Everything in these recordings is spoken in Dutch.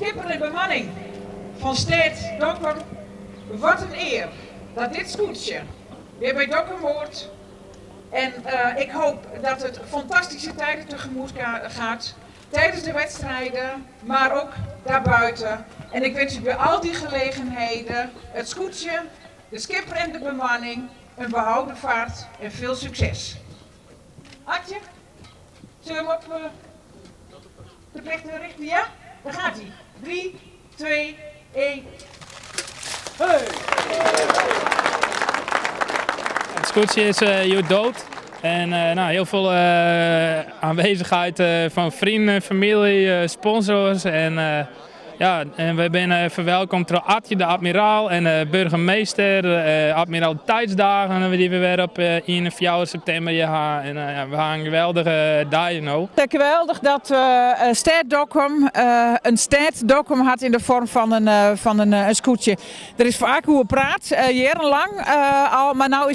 Skipper en bemanning van Stad Dokkum, wat een eer dat dit scootje weer bij Dokkum hoort. En ik hoop dat het fantastische tijden tegemoet gaat tijdens de wedstrijden, maar ook daarbuiten. En ik wens u bij al die gelegenheden het scootje, de skipper en de bemanning een behouden vaart en veel succes. Adje, zullen we hem op de plek richten? Ja? Daar gaat hij. 3, 2, 1. Hey! Het scootje is dood. En heel veel aanwezigheid van vrienden, familie, sponsors. En we zijn verwelkomd door Adje, de admiraal en de burgemeester, admiraliteitsdagen die we weer op 4 september gaan. En we gaan een geweldige dag nu. Geweldig dat Stad Dokkum een Stad Dokkum had in de vorm van een scootje. Er is vaak hoe praat, jarenlang al, maar nu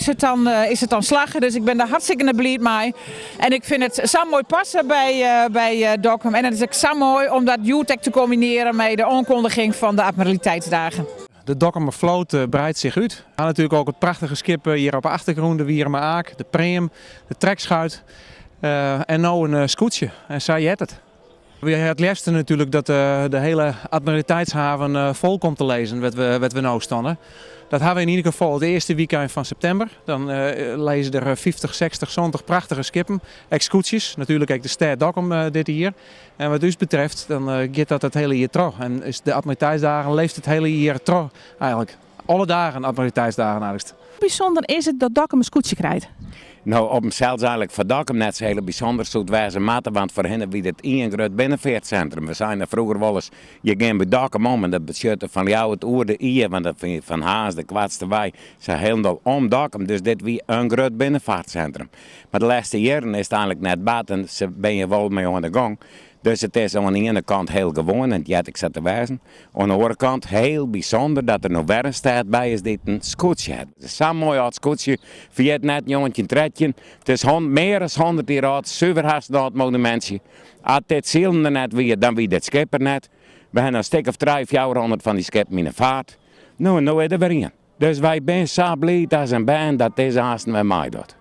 is het dan slagen. Dus ik ben daar hartstikke blij mee. En ik vind het zo mooi passen bij Dokkum. En het is ook zo mooi om dat UTEC te combineren met de aankondiging van de admiraliteitsdagen. De Dokkumer vloot breidt zich uit. We hebben natuurlijk ook het prachtige schip hier op de achtergrond, de Wierme Aak, de Preem, de trekschuit en nu een scootje. En zij het. We hebben het liefste natuurlijk dat de hele admiraliteitshaven vol komt te lezen wat we nu stonden. Dat hebben we in ieder geval het eerste weekend van september. Dan lezen er 50, 60, 70 prachtige skippen, scootjes. Natuurlijk ook de Stad Dokkum dit hier. En wat ons betreft, dan gaat dat het hele jaar terug. En is de admiraliteitsdagen leeft het hele jaar terug eigenlijk. Alle dagen admiraliteitsdagen eigenlijk. Hoe bijzonder is het dat Dokkum een scootje krijgt? Nou, op zichzelf eigenlijk voor Dokkum net zo heel bijzonder zoet wijze matten, want voor hen wie het een groot binnenveertcentrum. We zijn er vroeger wel eens, je ging bij Dokkum om en dat betekent van jou het oer de ier, want dat van Haas, de kwaadste wij, ze helemaal om Dokkum. Dus dit wie een groot binnenvaartcentrum. Maar de laatste jaren is het eigenlijk net bad en ze ben je wel mee aan de gang. Dus het is aan de ene kant heel gewoon, en ja, ik zet te wijzen. Aan de andere kant heel bijzonder dat er nog weer een staat bij is die een scootje heeft. Het is zo'n mooi oud scootje, via het net jongetje tredje. Het is meer dan 100 jaar oud, zuiver dat monumentje. Als dit zielende net wie, dan wie dit schipper net. We hebben een stuk of 3, 400 van die schepen in de vaart. Nou is er weer in. Dus wij zijn zo blij als een band dat deze haasten met mij doet.